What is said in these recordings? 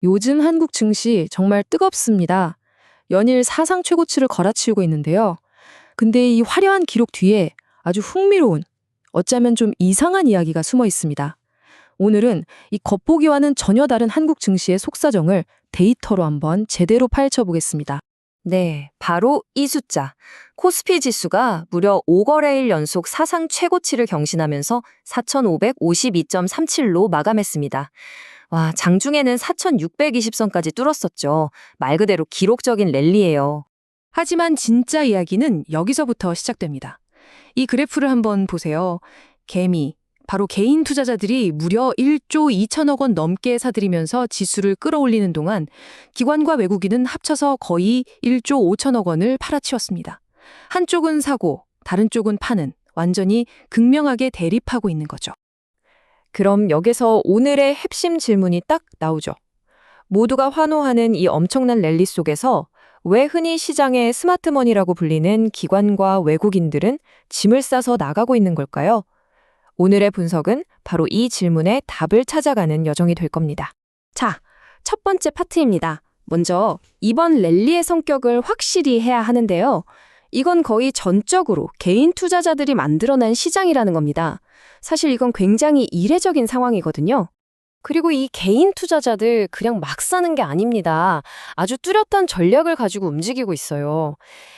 요즘 한국 증시 정말 뜨겁습니다. 연일 사상 최고치를 걸어치우고 있는데요. 근데 이 화려한 기록 뒤에 아주 흥미로운, 어쩌면 좀 이상한 이야기가 숨어 있습니다. 오늘은 이 겉보기와는 전혀 다른 한국 증시의 속사정을 데이터로 한번 제대로 파헤쳐 보겠습니다. 네, 바로 이 숫자. 코스피 지수가 무려 5거래일 연속 사상 최고치를 경신하면서 4,552.37로 마감했습니다. 와, 장중에는 4,620선까지 뚫었었죠. 말 그대로 기록적인 랠리예요. 하지만 진짜 이야기는 여기서부터 시작됩니다. 이 그래프를 한번 보세요. 개미, 바로 개인 투자자들이 무려 1조 2천억 원 넘게 사들이면서 지수를 끌어올리는 동안 기관과 외국인은 합쳐서 거의 1조 5천억 원을 팔아치웠습니다. 한쪽은 사고, 다른 쪽은 파는 완전히 극명하게 대립하고 있는 거죠. 그럼 여기서 오늘의 핵심 질문이 딱 나오죠. 모두가 환호하는 이 엄청난 랠리 속에서 왜 흔히 시장의 스마트머니라고 불리는 기관과 외국인들은 짐을 싸서 나가고 있는 걸까요? 오늘의 분석은 바로 이 질문에 답을 찾아가는 여정이 될 겁니다. 자, 첫 번째 파트입니다. 먼저 이번 랠리의 성격을 확실히 해야 하는데요. 이건 거의 전적으로 개인 투자자들이 만들어낸 시장이라는 겁니다. 사실 이건 굉장히 이례적인 상황이거든요. 그리고 이 개인 투자자들 그냥 막 사는 게 아닙니다. 아주 뚜렷한 전략을 가지고 움직이고 있어요.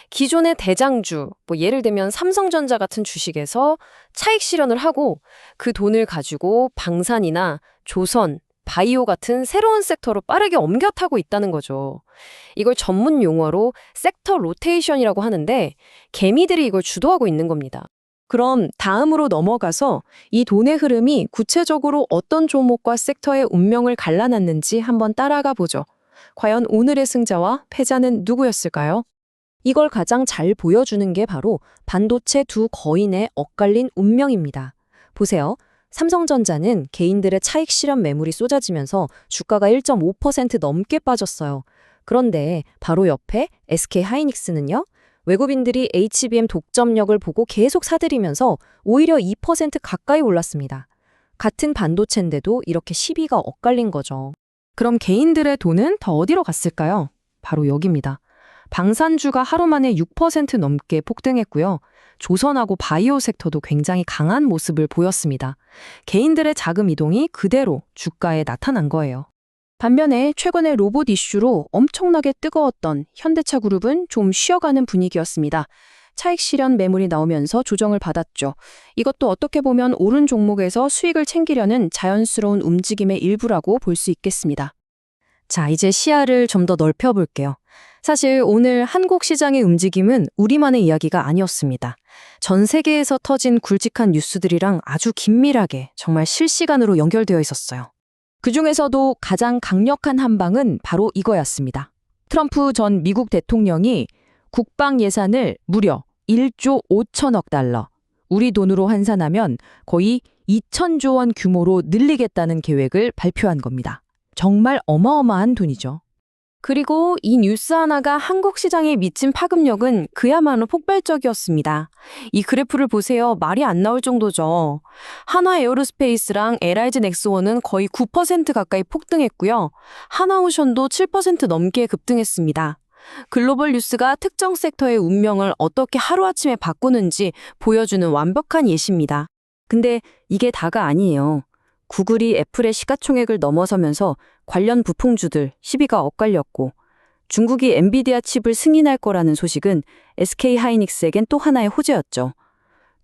기존의 대장주, 예를 들면 삼성전자 같은 주식에서 차익 실현을 하고 그 돈을 가지고 방산이나 조선, 바이오 같은 새로운 섹터로 빠르게 옮겨 타고 있다는 거죠. 이걸 전문 용어로 섹터 로테이션이라고 하는데 개미들이 이걸 주도하고 있는 겁니다. 그럼 다음으로 넘어가서 이 돈의 흐름이 구체적으로 어떤 종목과 섹터의 운명을 갈라놨는지 한번 따라가 보죠. 과연 오늘의 승자와 패자는 누구였을까요? 이걸 가장 잘 보여주는 게 바로 반도체 두 거인의 엇갈린 운명입니다. 보세요. 삼성전자는 개인들의 차익 실현 매물이 쏟아지면서 주가가 1.5% 넘게 빠졌어요. 그런데 바로 옆에 SK하이닉스는요? 외국인들이 HBM 독점력을 보고 계속 사들이면서 오히려 2% 가까이 올랐습니다. 같은 반도체인데도 이렇게 시비가 엇갈린 거죠. 그럼 개인들의 돈은 더 어디로 갔을까요? 바로 여기입니다. 방산주가 하루 만에 6% 넘게 폭등했고요. 조선하고 바이오 섹터도 굉장히 강한 모습을 보였습니다. 개인들의 자금 이동이 그대로 주가에 나타난 거예요. 반면에 최근에 로봇 이슈로 엄청나게 뜨거웠던 현대차 그룹은 좀 쉬어가는 분위기였습니다. 차익 실현 매물이 나오면서 조정을 받았죠. 이것도 어떻게 보면 오른 종목에서 수익을 챙기려는 자연스러운 움직임의 일부라고 볼 수 있겠습니다. 자, 이제 시야를 좀 더 넓혀볼게요. 사실 오늘 한국 시장의 움직임은 우리만의 이야기가 아니었습니다. 전 세계에서 터진 굵직한 뉴스들이랑 아주 긴밀하게 정말 실시간으로 연결되어 있었어요. 그중에서도 가장 강력한 한 방은 바로 이거였습니다. 트럼프 전 미국 대통령이 국방 예산을 무려 1조 5천억 달러, 우리 돈으로 환산하면 거의 2천조 원 규모로 늘리겠다는 계획을 발표한 겁니다. 정말 어마어마한 돈이죠. 그리고 이 뉴스 하나가 한국 시장에 미친 파급력은 그야말로 폭발적이었습니다. 이 그래프를 보세요. 말이 안 나올 정도죠. 하나 에어로스페이스랑 LIG 넥스원은 거의 9% 가까이 폭등했고요. 하나오션도 7% 넘게 급등했습니다. 글로벌 뉴스가 특정 섹터의 운명을 어떻게 하루아침에 바꾸는지 보여주는 완벽한 예시입니다. 근데 이게 다가 아니에요. 구글이 애플의 시가총액을 넘어서면서 관련 부품주들 시비가 엇갈렸고 중국이 엔비디아 칩을 승인할 거라는 소식은 SK하이닉스에겐 또 하나의 호재였죠.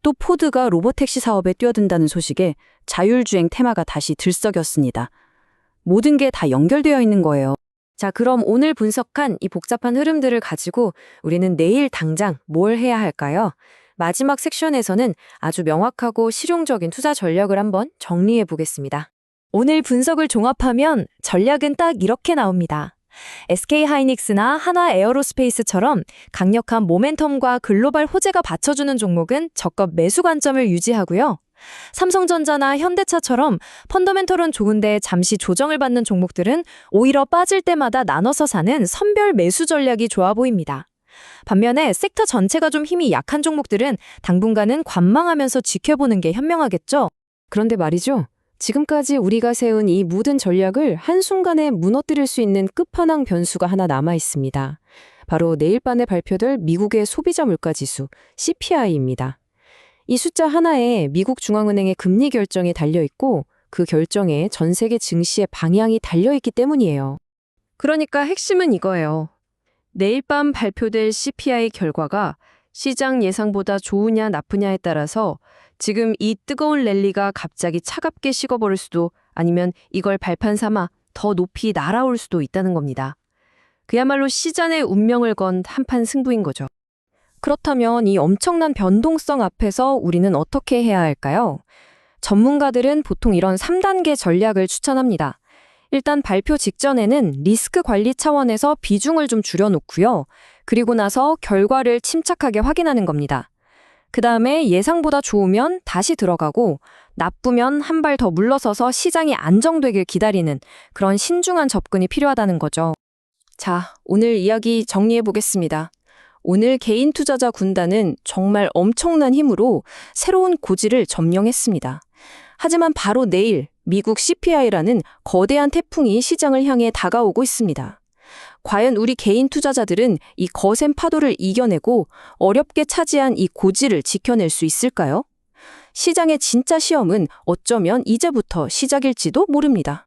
또 포드가 로보택시 사업에 뛰어든다는 소식에 자율주행 테마가 다시 들썩였습니다. 모든 게 다 연결되어 있는 거예요. 자, 그럼 오늘 분석한 이 복잡한 흐름들을 가지고 우리는 내일 당장 뭘 해야 할까요? 마지막 섹션에서는 아주 명확하고 실용적인 투자 전략을 한번 정리해 보겠습니다. 오늘 분석을 종합하면 전략은 딱 이렇게 나옵니다. SK하이닉스나 하나 에어로스페이스처럼 강력한 모멘텀과 글로벌 호재가 받쳐주는 종목은 적극 매수 관점을 유지하고요. 삼성전자나 현대차처럼 펀더멘털은 좋은데 잠시 조정을 받는 종목들은 오히려 빠질 때마다 나눠서 사는 선별 매수 전략이 좋아 보입니다. 반면에 섹터 전체가 좀 힘이 약한 종목들은 당분간은 관망하면서 지켜보는 게 현명하겠죠? 그런데 말이죠. 지금까지 우리가 세운 이 모든 전략을 한순간에 무너뜨릴 수 있는 끝판왕 변수가 하나 남아 있습니다. 바로 내일 밤에 발표될 미국의 소비자 물가지수 CPI입니다. 이 숫자 하나에 미국 중앙은행의 금리 결정이 달려 있고 그 결정에 전 세계 증시의 방향이 달려 있기 때문이에요. 그러니까 핵심은 이거예요. 내일 밤 발표될 CPI 결과가 시장 예상보다 좋으냐 나쁘냐에 따라서 지금 이 뜨거운 랠리가 갑자기 차갑게 식어버릴 수도 아니면 이걸 발판 삼아 더 높이 날아올 수도 있다는 겁니다. 그야말로 시장의 운명을 건 한판 승부인 거죠. 그렇다면 이 엄청난 변동성 앞에서 우리는 어떻게 해야 할까요? 전문가들은 보통 이런 3단계 전략을 추천합니다. 일단 발표 직전에는 리스크 관리 차원에서 비중을 좀 줄여놓고요. 그리고 나서 결과를 침착하게 확인하는 겁니다. 그 다음에 예상보다 좋으면 다시 들어가고 나쁘면 한 발 더 물러서서 시장이 안정되길 기다리는 그런 신중한 접근이 필요하다는 거죠. 자, 오늘 이야기 정리해 보겠습니다. 오늘 개인 투자자 군단은 정말 엄청난 힘으로 새로운 고지를 점령했습니다. 하지만 바로 내일 미국 CPI라는 거대한 태풍이 시장을 향해 다가오고 있습니다. 과연 우리 개인 투자자들은 이 거센 파도를 이겨내고 어렵게 차지한 이 고지를 지켜낼 수 있을까요? 시장의 진짜 시험은 어쩌면 이제부터 시작일지도 모릅니다.